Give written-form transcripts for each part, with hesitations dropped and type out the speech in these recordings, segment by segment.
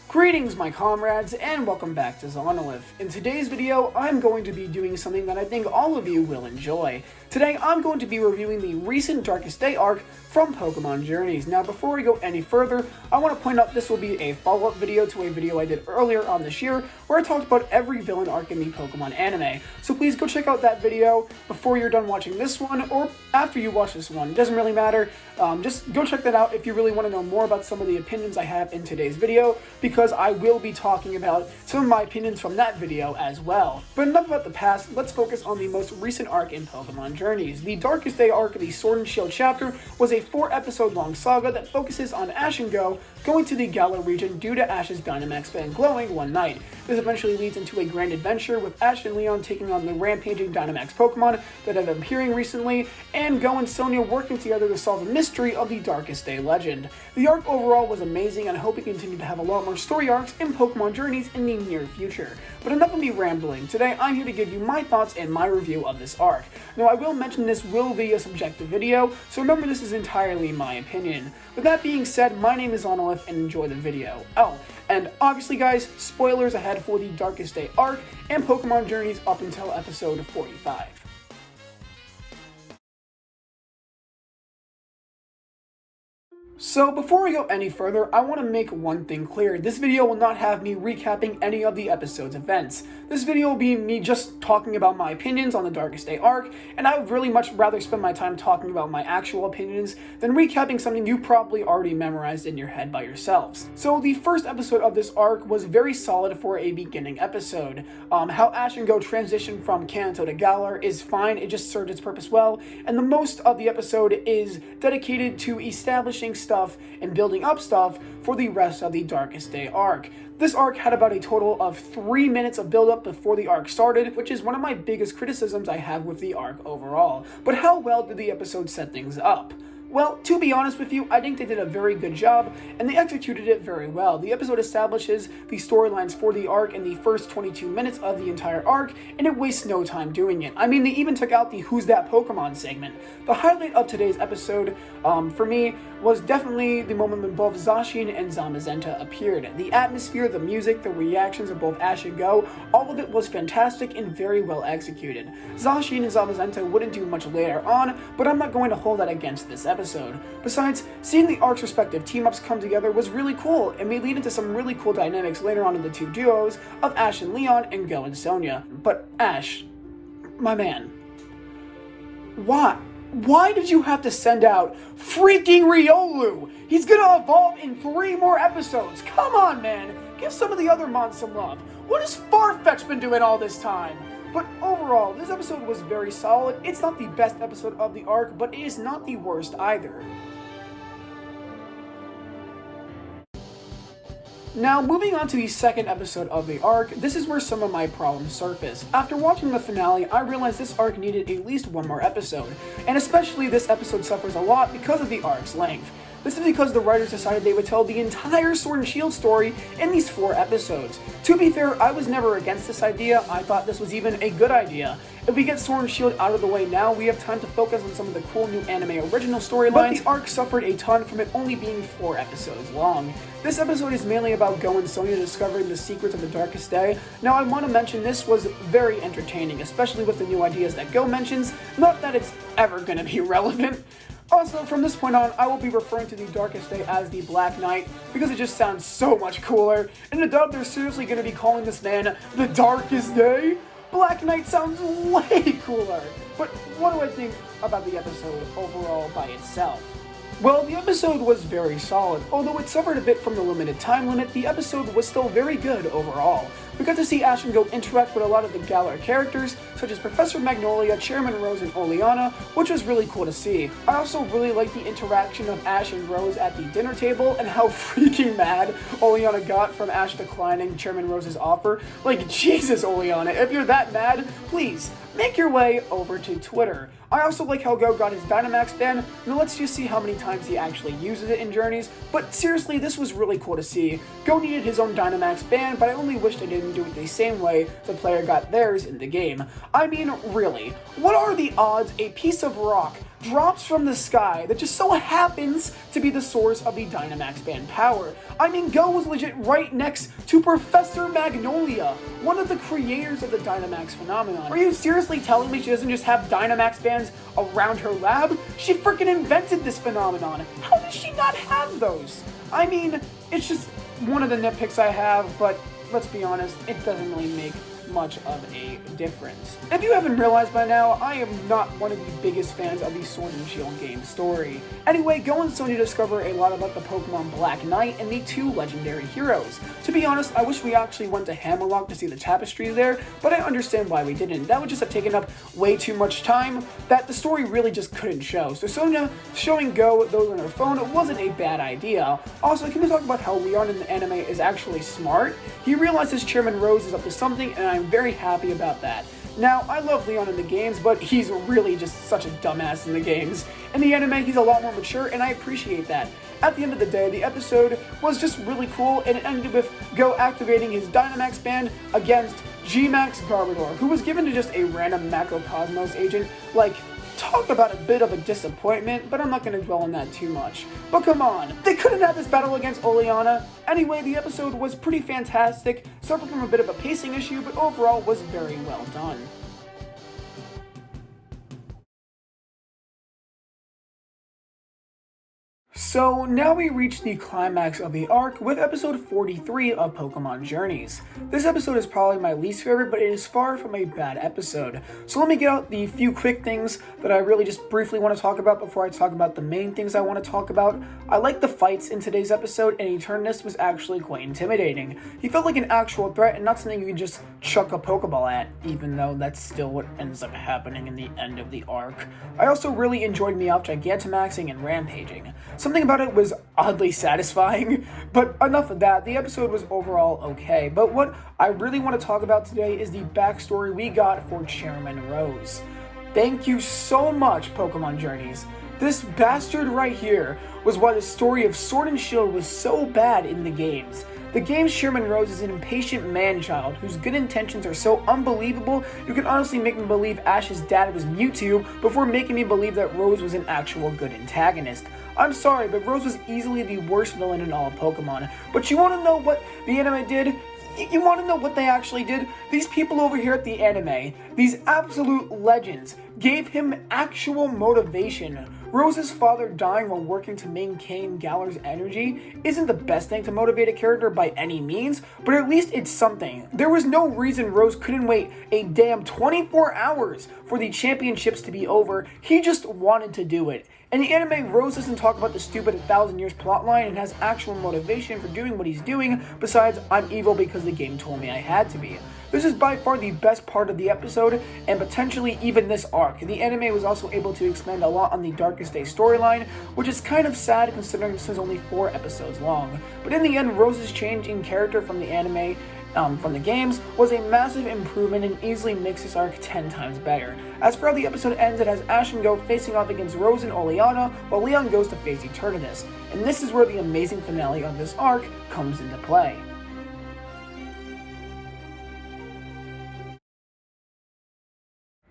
Greetings my comrades, and welcome back to Zanolith. In today's video, I'm going to be doing something that I think all of you will enjoy. Today, I'm going to be reviewing the recent Darkest Day arc from Pokemon Journeys. Now, before we go any further, I want to point out this will be a follow-up video to a video I did earlier on this year, where I talked about every villain arc in the Pokemon anime. So please go check out that video before you're done watching this one, or after you watch this one. It doesn't really matter. Just go check that out if you really want to know more about some of the opinions I have in today's video, because I will be talking about some of my opinions from that video as well. But enough about the past, let's focus on the most recent arc in Pokemon Journeys. The Darkest Day arc of the Sword and Shield chapter was a 4-episode long saga that focuses on Ash and Go going to the Galar region due to Ash's Dynamax fan glowing one night. This eventually leads into a grand adventure with Ash and Leon taking on the rampaging Dynamax Pokemon that have been appearing recently, and Go and Sonia working together to solve the mystery of the Darkest Day legend. The arc overall was amazing, and I hope we continue to have a lot more story arcs in Pokemon Journeys in the near future. But enough of me rambling. Today I'm here to give you my thoughts and my review of this arc. Now I will mention this will be a subjective video, so remember this is entirely my opinion. With that being said, my name is Zanolith and enjoy the video. Oh, and obviously guys, spoilers ahead for the Darkest Day arc and Pokemon Journeys up until episode 45. So before we go any further, I want to make one thing clear. This video will not have me recapping any of the episode's events. This video will be me just talking about my opinions on the Darkest Day arc, and I would really much rather spend my time talking about my actual opinions than recapping something you probably already memorized in your head by yourselves. So the first episode of this arc was very solid for a beginning episode. How Ash and Go transition from Kanto to Galar is fine, it just served its purpose well, and the most of the episode is dedicated to establishing stuff and building up stuff for the rest of the Darkest Day arc. This arc had about a total of 3 minutes of build-up before the arc started, which is one of my biggest criticisms I have with the arc overall. But how well did the episode set things up? Well, to be honest with you, I think they did a very good job, and they executed it very well. The episode establishes the storylines for the arc in the first 22 minutes of the entire arc, and it wastes no time doing it. I mean, they even took out the Who's That Pokemon segment. The highlight of today's episode, for me, was definitely the moment when both Zacian and Zamazenta appeared. The atmosphere, the music, the reactions of both Ash and Go, all of it was fantastic and very well executed. Zacian and Zamazenta wouldn't do much later on, but I'm not going to hold that against this episode. Besides, seeing the arc's respective team-ups come together was really cool, and may lead into some really cool dynamics later on in the two duos of Ash and Leon and Go and Sonia. But Ash, my man, why did you have to send out freaking Riolu? He's gonna evolve in 3 more episodes. Come on, man. Give some of the other mons some love. What has Farfetch'd been doing all this time? But overall, this episode was very solid. It's not the best episode of the arc, but it is not the worst either. Now, moving on to the second episode of the arc, this is where some of my problems surface. After watching the finale, I realized this arc needed at least 1 more episode, and especially this episode suffers a lot because of the arc's length. This is because the writers decided they would tell the entire Sword and Shield story in these 4 episodes. To be fair, I was never against this idea. I thought this was even a good idea. If we get Sword and Shield out of the way now, we have time to focus on some of the cool new anime original storylines, but the arc suffered a ton from it only being 4 episodes long. This episode is mainly about Go and Sonia discovering the secrets of the Darkest Day. Now, I want to mention this was very entertaining, especially with the new ideas that Go mentions, not that it's ever going to be relevant. Also, from this point on, I will be referring to the Darkest Day as the Black Knight, because it just sounds so much cooler. In the dub, they're seriously going to be calling this man the Darkest Day? Black Knight sounds way cooler. But what do I think about the episode overall by itself? Well, the episode was very solid. Although it suffered a bit from the limited time limit, the episode was still very good overall. We got to see Ash and Go interact with a lot of the Galar characters, such as Professor Magnolia, Chairman Rose, and Oleana, which was really cool to see. I also really liked the interaction of Ash and Rose at the dinner table, and how freaking mad Oleana got from Ash declining Chairman Rose's offer. Like, Jesus, Oleana, if you're that mad, please, make your way over to Twitter. I also like how Go got his Dynamax ban. Now let's just see how many times he actually uses it in Journeys, but seriously, this was really cool to see. Go needed his own Dynamax ban, but I only wished I didn't didn't do it the same way the player got theirs in the game. I mean, really, what are the odds a piece of rock drops from the sky that just so happens to be the source of the Dynamax band power? I mean, Go was legit right next to Professor Magnolia, one of the creators of the Dynamax phenomenon. Are you seriously telling me she doesn't just have Dynamax bands around her lab? She freaking invented this phenomenon. How does she not have those? I mean, it's just one of the nitpicks I have, but let's be honest, it doesn't really make much of a difference. If you haven't realized by now, I am not one of the biggest fans of the Sword and Shield game story. Anyway, Go and Sonya discover a lot about the Pokemon Black Knight and the two legendary heroes. To be honest, I wish we actually went to Hammerlock to see the tapestry there, but I understand why we didn't. That would just have taken up way too much time that the story really just couldn't show. So Sonya showing Go those on her phone wasn't a bad idea. Also, can we talk about how Leon in the anime is actually smart? He realizes Chairman Rose is up to something, and I'm very happy about that. Now, I love Leon in the games, but he's really just such a dumbass in the games. In the anime, he's a lot more mature, and I appreciate that. At the end of the day, the episode was just really cool, and it ended with Go activating his Dynamax band against G-Max Garbodor, who was given to just a random Macrocosmos agent. Like, talk about a bit of a disappointment, but I'm not going to dwell on that too much. But come on, they couldn't have this battle against Oleana. Anyway, the episode was pretty fantastic, suffered from a bit of a pacing issue, but overall was very well done. So now we reach the climax of the arc with episode 43 of Pokemon Journeys. This episode is probably my least favorite, but it is far from a bad episode. So let me get out the few quick things that I really just briefly want to talk about before I talk about the main things I want to talk about. I like the fights in today's episode, and Eternus was actually quite intimidating. He felt like an actual threat and not something you could just chuck a Pokeball at, even though that's still what ends up happening in the end of the arc. I also really enjoyed Meowth Gigantamaxing and Rampaging. Something about it was oddly satisfying, but enough of that. The episode was overall okay, but what I really want to talk about today is the backstory we got for Chairman Rose. Thank you so much, Pokemon Journeys. This bastard right here was why the story of Sword and Shield was so bad in the games. The game's Chairman Rose is an impatient man-child whose good intentions are so unbelievable you can honestly make me believe Ash's dad was Mewtwo before making me believe that Rose was an actual good antagonist. I'm sorry, but Rose was easily the worst villain in all of Pokemon. But you want to know what the anime did? You want to know what they actually did? These people over here at the anime, these absolute legends, gave him actual motivation. Rose's father dying while working to maintain Galar's energy isn't the best thing to motivate a character by any means, but at least it's something. There was no reason Rose couldn't wait a damn 24 hours for the championships to be over. He just wanted to do it. In the anime, Rose doesn't talk about the stupid 1,000 Years plotline and has actual motivation for doing what he's doing, besides, I'm evil because the game told me I had to be. This is by far the best part of the episode, and potentially even this arc. The anime was also able to expand a lot on the Darkest Day storyline, which is kind of sad considering this was only 4 episodes long. But in the end, Rose's change in character from the anime, from the games, was a massive improvement and easily makes this arc 10 times better. As for how the episode ends, it has Ash and Go facing off against Rose and Oleana, while Leon goes to face Eternatus. And this is where the amazing finale of this arc comes into play.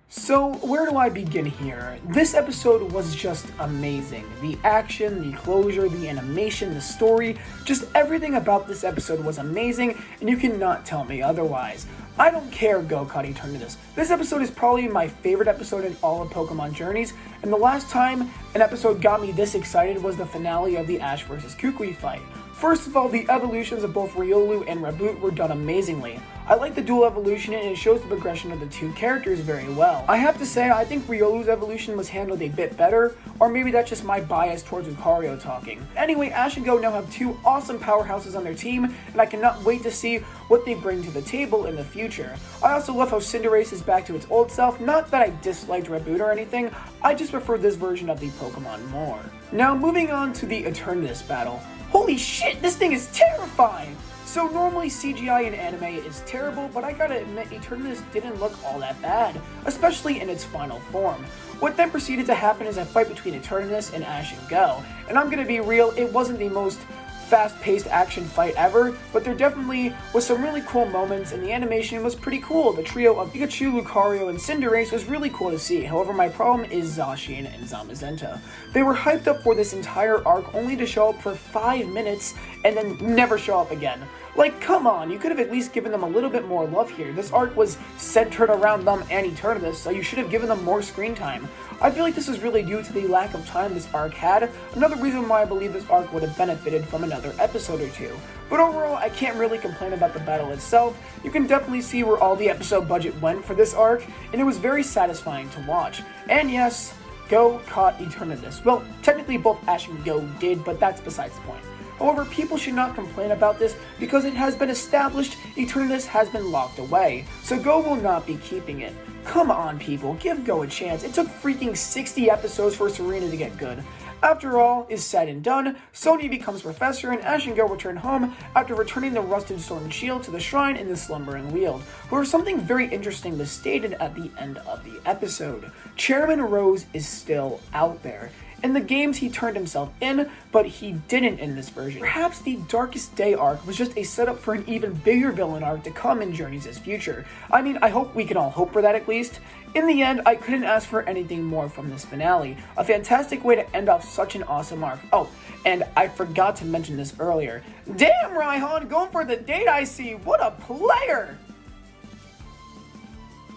So, where do I begin here? This episode was just amazing. The action, the closure, the animation, the story, just everything about this episode was amazing, and you cannot tell me otherwise. I don't care, Go caught Eternatus. This episode is probably my favorite episode in all of Pokemon Journeys, and the last time an episode got me this excited was the finale of the Ash vs. Kukui fight. First of all, the evolutions of both Riolu and Raboot were done amazingly. I like the dual evolution and it shows the progression of the two characters very well. I have to say, I think Riolu's evolution was handled a bit better, or maybe that's just my bias towards Lucario talking. Anyway, Ash and Go now have 2 awesome powerhouses on their team, and I cannot wait to see what they bring to the table in the future. I also love how Cinderace is back to its old self, not that I disliked Raboot or anything, I just prefer this version of the Pokemon more. Now moving on to the Eternatus battle. Holy shit, this thing is terrifying! So normally CGI in anime is terrible, but I gotta admit Eternatus didn't look all that bad, especially in its final form. What then proceeded to happen is a fight between Eternatus and Ash and Go, and I'm gonna be real, it wasn't the most fast-paced action fight ever, but there definitely was some really cool moments, and the animation was pretty cool. The trio of Pikachu, Lucario, and Cinderace was really cool to see. However, my problem is Zacian and Zamazenta. They were hyped up for this entire arc only to show up for 5 minutes and then never show up again. Like, come on, you could have at least given them a little bit more love here. This arc was centered around them and Eternatus, so you should have given them more screen time. I feel like this is really due to the lack of time this arc had, another reason why I believe this arc would have benefited from another episode or two. But overall, I can't really complain about the battle itself. You can definitely see where all the episode budget went for this arc, and it was very satisfying to watch. And yes, Go caught Eternatus. Well, technically both Ash and Go did, but that's besides the point. However, people should not complain about this because it has been established Eternatus has been locked away, so Go will not be keeping it. Come on, people, give Go a chance. It took freaking 60 episodes for Serena to get good. After all is said and done, Sonia becomes Professor and Ash and Go return home after returning the rusted sword and shield to the shrine in the Slumbering Weald. However, something very interesting was stated at the end of the episode. Chairman Rose is still out there. In the games, he turned himself in, but he didn't in this version. Perhaps the Darkest Day arc was just a setup for an even bigger villain arc to come in Journey's future. I mean, I hope we can all hope for that at least. In the end, I couldn't ask for anything more from this finale. A fantastic way to end off such an awesome arc. Oh, and I forgot to mention this earlier. Damn, Raihan, going for the date I see. What a player!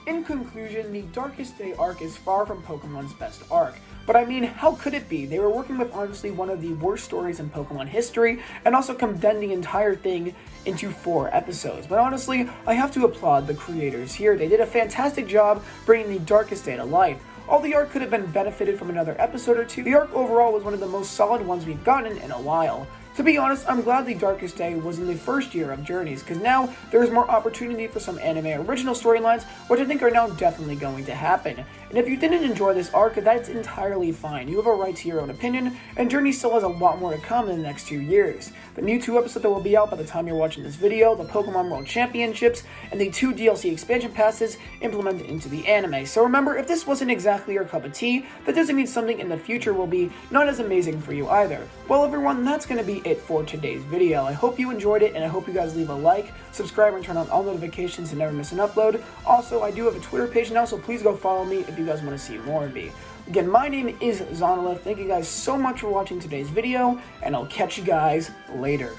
In conclusion, the Darkest Day arc is far from Pokemon's best arc. But I mean, how could it be? They were working with honestly one of the worst stories in Pokemon history, and also condensed the entire thing into 4 episodes. But honestly, I have to applaud the creators here. They did a fantastic job bringing the Darkest Day to life. All the arc could have been benefited from another episode or two. The arc overall was one of the most solid ones we've gotten in a while. To be honest, I'm glad the Darkest Day was in the first year of Journeys, because now there is more opportunity for some anime original storylines, which I think are now definitely going to happen. And if you didn't enjoy this arc, that's entirely fine. You have a right to your own opinion, and Journey still has a lot more to come in the next 2 years. The new 2 episodes that will be out by the time you're watching this video, the Pokemon World Championships, and the 2 DLC expansion passes implemented into the anime. So remember, if this wasn't exactly your cup of tea, that doesn't mean something in the future will be not as amazing for you either. Well everyone, that's going to be it for today's video. I hope you enjoyed it, and I hope you guys leave a like, subscribe, and turn on all notifications to never miss an upload. Also, I do have a Twitter page now, so please go follow me if you guys want to see more of me. Again, my name is Zanolith. Thank you guys so much for watching today's video, and I'll catch you guys later.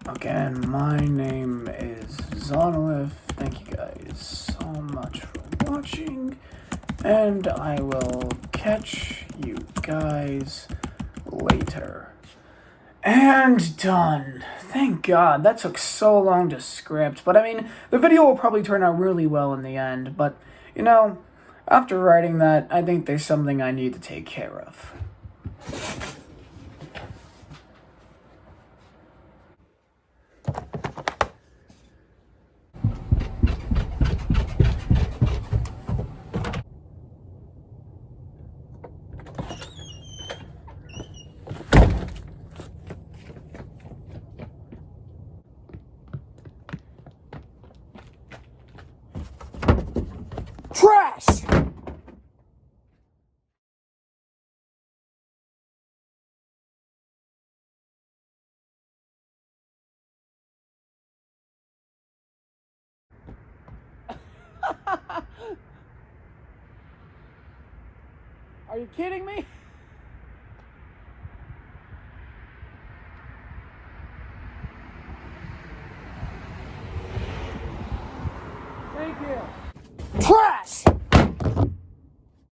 Again, my name is Zanolith. Thank you guys so much for watching, and I will catch you guys later. And done. Thank God, that took so long to script, but I mean, the video will probably turn out really well in the end, but, you know, after writing that, I think there's something I need to take care of. Trash! Are you kidding me?